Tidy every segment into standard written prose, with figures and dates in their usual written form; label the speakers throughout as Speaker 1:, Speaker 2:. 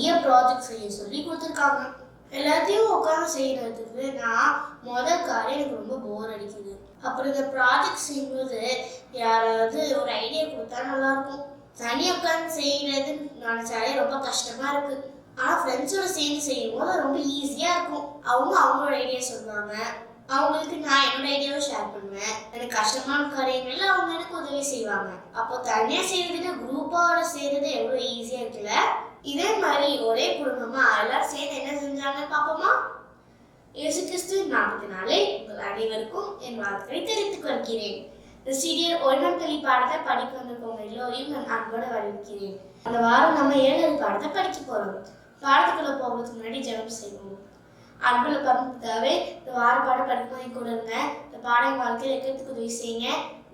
Speaker 1: நிறைய ப்ராஜெக்ட் செய்ய சொல்லி கொடுத்துருக்காங்க. எல்லாத்தையும் உட்காந்து செய்யறதுக்கு நான் காரியம் எனக்கு ரொம்ப போர் அடிக்குது. அப்புறம் இந்த ப்ராஜெக்ட் செய்யும்போது யாராவது ஒரு ஐடியா கொடுத்தா நல்லா இருக்கும். தனியாக உட்காந்து செய்யறதுன்னு நினைச்சாலே ரொம்ப கஷ்டமா இருக்கு. ஆனால் ஃப்ரெண்ட்ஸோட சேர்ந்து செய்யும் போது ரொம்ப ஈஸியாக இருக்கும். அவங்களோட ஐடியா சொல்லுவாங்க, அவங்களுக்கு நான் என்னோட ஐடியாவை ஷேர் பண்ணுவேன். எனக்கு கஷ்டமான காரியங்கள்ல அவங்க எனக்கு உதவி செய்வாங்க. அப்போ தனியாக செய்யறதுக்கு குரூப்போட செய்யறது எவ்வளோ ஈஸியாக இருக்குல்ல. இதே மாதிரி ஒரே குடும்பமா எல்லாரும் சேர்ந்து என்ன செஞ்சாங்கன்னு பார்ப்போமா? இயேசு கிறிஸ்துவின் நாமத்தினாலே உங்கள் அனைவருக்கும் என் வாழ்த்துக்களை தெரிவித்துக் கொள்கிறேன். இந்த சீரியல் ஒழுங்கலி பாடத்தை படிக்க வந்திருக்கவங்க எல்லோரையும் நான் அன்போட வரவேற்கிறேன். அந்த வாரம் நம்ம 7வது பாடத்தை படிக்க போறோம். பாடத்துக்குள்ள போகிறதுக்கு முன்னாடி ஜெபம் செய்வோம். அன்புல பரமபிதாவே, இந்த வார பாடம் படிக்க கூட இருந்தேன். இந்த பாடம் வாழ்க்கையில் இருக்கிறதுக்கு உதவி செய்யுங்க,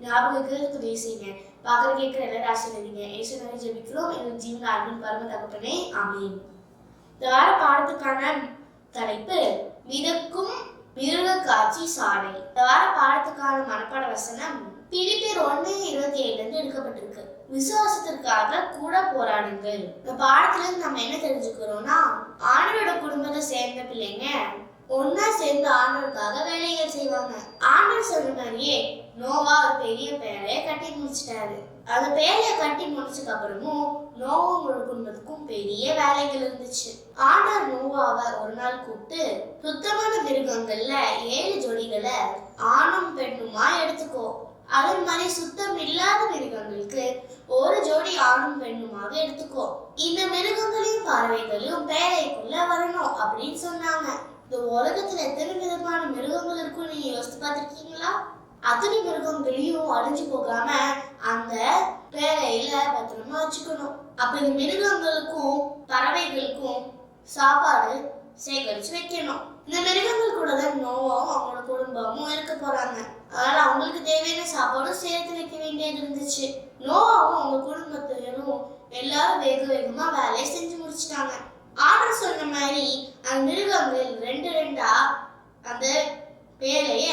Speaker 1: ஞாபகம் இருக்கிறதுக்கு உதவி செய்யுங்க. பார்க்குற கேட்குற எல்லாரும் ஆசீர்வதிங்க. இயேசு நாமத்தில் ஜெபிக்கிறோம் எங்கள் ஜீவன் அன்பின் பரம தகப்பனே, ஆமீன். இந்த வார பாடத்துக்கான தலைப்பு மிதக்கும் மிருக காட்சி சாலை. இந்த வார பாடத்துக்கான மனப்பாட வசனம் பிலிப்பியர் 1:27 எடுக்கப்பட்டிருக்கு. விசுவாசத்திற்காக கூட போராடுங்கள். இந்த பாடத்துல இருந்து நம்ம என்ன தெரிஞ்சுக்கிறோம்னா, ஆண்டவரோட குடும்பத்தை சேர்ந்த பிள்ளைங்க ஒன்னா சேர்ந்து ஆண்டவருக்காக வேலைகள் செய்வாங்க. ஆண்டவர் சொன்ன மாதிரியே நோவா ஒரு பெரிய பேழைய கட்டி முடிச்சிட்டாரு. அந்த பேழைய கட்டி முடிச்சதுக்கு அப்புறமும் நோவாவோட குடும்பத்துக்கும் பெரிய வேலைகள் இருந்துச்சு. ஆண்டவர் நோவாவை ஒரு நாள் கூப்பிட்டு, சுத்தமான மிருகங்கள்ல 7 ஜோடிகளை ஆணும் பெண்ணுமா எடுத்துக்கோ. அதே மாதிரி சுத்தம் இல்லாத மிருகங்களுக்கு 1 ஜோடி ஆணும் பெண்ணுமாக எடுத்துக்கோ. இந்த மிருகங்களையும் பறவைகளையும் பேழைக்குள்ள வரணும் அப்படின்னு சொன்னாங்க. இந்த உலகத்துல எத்தனை விதமான மிருகங்கள் இருக்கும் நீங்க யோசித்து பார்த்திருக்கீங்களா? அத்தனை மிருகங்களையும் அழிஞ்சு போகாம அந்த பேழையில பத்திரமா வச்சுக்கணும். அப்ப இந்த மிருகங்களுக்கும் பறவைகளுக்கும் சாப்பாடு சேகரிச்சு வைக்கணும். இந்த மிருகங்கள் கூட தான் நோவாவும் அவங்களோட குடும்பமும் இருக்க போறாங்க. அதனால அவங்களுக்கு தேவையான சாப்பாடும் சேர்த்து வைக்க வேண்டியது இருந்துச்சு. நோவாவும் அவங்க குடும்பத்தினரும் எல்லாரும் வேக வேகமா வேலையை செஞ்சு முடிச்சிட்டாங்க. ஆர்டர் சொன்ன மாதிரி அந்த மிருகங்கள் 2 அந்த பேழைய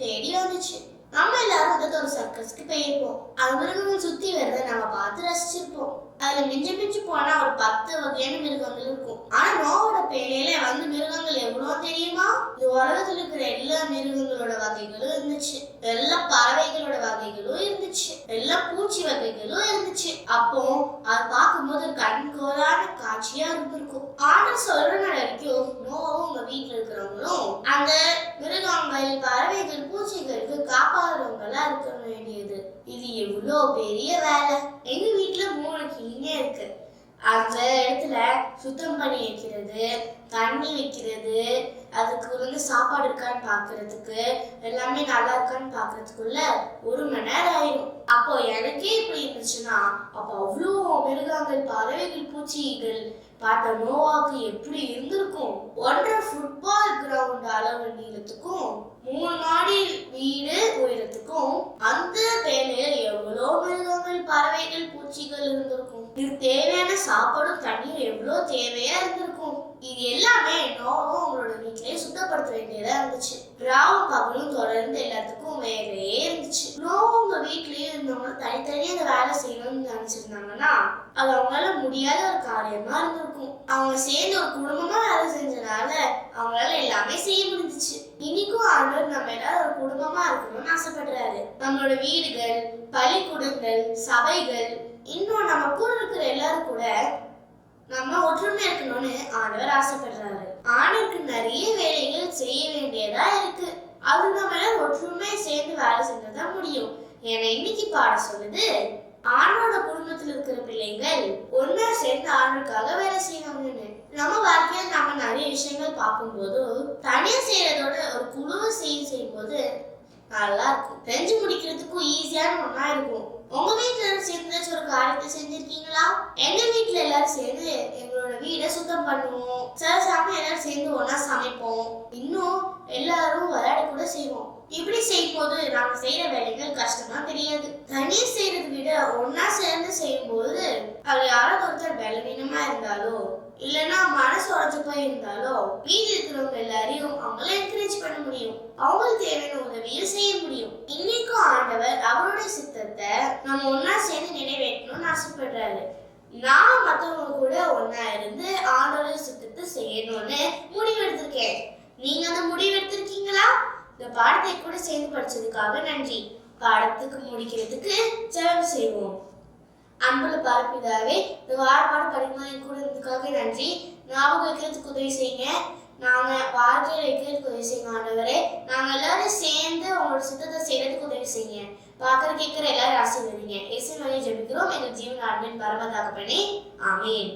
Speaker 1: தேடி வந்துச்சு. நம்ம எல்லாரும் ஒரு சர்க்கஸ்க்கு போயிருப்போம். அந்த மிருகங்கள் சுத்தி வரத நம்ம பார்த்து ரசிச்சிருப்போம். அதுல மிஞ்சி போனா ஒரு 10 வகையான மிருகங்கள் இருக்கும். ஆனா நோவோட பேழையில வந்து மிருகங்கள் எவ்வளவு தெரியுமா? இந்த உலகத்துல இருக்கிற எல்லா மிருகங்களோட வகைகளும் இருந்துச்சு, எல்லா பறவைகளோட வகைகளும் இருந்துச்சு, எல்லா பூச்சி வகைகளும் இருந்துச்சு. அப்போ அது பார்க்கும்போது ஒரு கண்கோரான காட்சியா இருந்திருக்கும். ஆண்டவர் சொல்ற நாள் வரைக்கும் நோவும் உங்க வீட்டுல இருக்கிறவங்களும் அந்த மிருகங்கள் பறவைகள் பூச்சிகளுக்கு காப்பாடுறவங்களா இருக்க வேண்டியது. இது எவ்வளோ பெரிய வேலை. எங்க வீட்டுல 3 கிளிங்க இருக்கு. அந்த இடத்துல சுத்தம் பண்ணி வைக்கிறது, தண்ணி வைக்கிறது, அதுக்கு வந்து சாப்பாடு இருக்கான்னு பாக்குறதுக்கு, எல்லாமே நல்லா இருக்கான்னு பாக்குறதுக்குள்ள 1 மணி நேரம் ஆயிடும். அப்போ எனக்கே இப்படி இருந்துச்சுன்னா அப்போ அவ்வளோ மிருகங்கள் பறவைகள் பூச்சிகள் பார்த்த நோவாக்கு எப்படி இருந்திருக்கும்? 1.5 ஃபுட்பால் கிரவுண்ட் அளவு நீளத்துக்கும் 3 மாடி வீடு உயரத்துக்கும் அந்த பேழையில எவ்வளோ மிருகங்கள் பறவைகள் பூச்சிகள் இருந்திருக்கும். இது தேவையான சாப்பாடும் தண்ணியும் எவ்வளோ தேவையா இருந்திருக்கும். இது எல்லாமே நோவும் அவங்களோட வீட்டிலேயே சுத்தப்படுத்த வேண்டியதா இருந்துச்சு. ராவும் பகலும் தொடர்ந்து எல்லாத்துக்கும் வேலையே இருந்துச்சு. நோவும் உங்க வீட்லயே இருந்தவங்க தனித்தனியா அந்த வேலை செய்யணும்னு நினைச்சிருந்தாங்கன்னா அது அவங்களால முடியாத ஒரு காரியமா இருந்திருக்கும். அவங்க சேர்ந்து ஒரு குடும்பமா வேலை செஞ்சனால அவங்களால எல்லாமே செய்ய முடிஞ்சிச்சு. இன்னைக்கும் ஆண்டவர் நம்ம எல்லாரும் ஒரு குடும்பமா இருக்கணும்னு ஆசைப்படுறாரு. நம்மளோட வீடுகள், பள்ளிக்கூடங்கள், சபைகள், இன்னும் நம்ம கூட இருக்கிற எல்லாரும் கூட நம்ம ஒற்றுமை இருக்கணும்னு ஆண்டவர் ஆசைப்படுறாரு. ஆண்டவருக்கு நிறைய வேலைகள் செய்ய வேண்டியதா இருக்கு. அது நம்ம எல்லாம் ஒற்றுமை சேர்ந்து வேலை செஞ்சதான் முடியும். ஏன்னா இன்னைக்கு பாட சொல்லுது, ஆண்டோட குடும்பத்துல இருக்கிற பிள்ளைங்கள் ஒன்னா சேர்ந்து ஆண்டவருக்காக வேலை செய்வாங்கன்னு. நம்ம வாழ்க்கையில நம்ம நிறைய விஷயங்கள் பார்க்கும்போது தனியா செய்யறதோட ஒரு குழுவை செய்யும் போது நல்லா இருக்கும். செஞ்சு முடிக்கிறதுக்கும் ஈஸியான ஒன்னா இருக்கும். உங்க வீட்டுல சேர்ந்து ஒரு காரியத்தை செஞ்சிருக்கீங்களா? எங்க வீட்டுல எல்லாரும் சேர்ந்து எங்களோட வீடை சுத்தம் பண்ணுவோம். சில சமயம் எல்லாரும் சேர்ந்து ஒன்னா சமைப்போம். இன்னும் எல்லாரும் விளையாட கூட செய்வோம். இப்படி செய்யும் போது நாங்க செய்யற வேலைகள் கஷ்டமா தெரியாது. தனியா செய்யறதை விட ஒன்னா சேர்ந்து செய்யும் போது அது யாராவது ஒருத்தர் பலவீனமா இருந்தாலோ இல்லைன்னா மனசு உடஞ்சு போய் இருந்தாலோ வீடு இருக்கிறவங்க எல்லாரையும் அவங்கள என்கரேஜ் பண்ண முடியும். அவங்களுக்கு தேவையான உதவியை செய்ய முடியும். இன்னைக்கும் ஆண்டவர் அவருடைய சித்தத்தை நம்ம ஒன்னா சேர்ந்து நிறைவேற்றணும்னு ஆசைப்படுறாரு. நான் மற்றவங்க கூட ஒன்றா இருந்து ஆண்டோட சித்தத்தை செய்யணும்னு முடிவெடுத்திருக்கேன். நீங்க அந்த முடிவெடுத்திருக்கீங்களா? இந்த பாடத்தை கூட சேர்ந்து படிச்சதுக்காக நன்றி. பாடத்துக்கு முடிக்கிறதுக்கு ஜெபம் செய்வோம். அன்புள்ள பரப்பிதாவே, இந்த வாரப்பாடு படிக்குமா என் கூட இருந்ததுக்காக நன்றி. ஞாபகம் வைக்கிறதுக்கு உதவி செய்யுங்க. நாங்கள் வாழ்க்கையில் வைக்கிறதுக்கு உதவி செய்யுங்க ஆண்டவரே. நாங்கள் எல்லாரும் சேர்ந்து உங்களோட சித்தத்தை செய்யறதுக்கு உதவி செய்யுங்க. பார்க்குற கேட்குற எல்லாரும் ஆசீர்வதிங்க. இயேசுவின் வழியாக ஜெபிக்கிறோம் எங்கள் ஜீவன் ஆண்டவரின் பரம தகப்பனே. ஆமென்.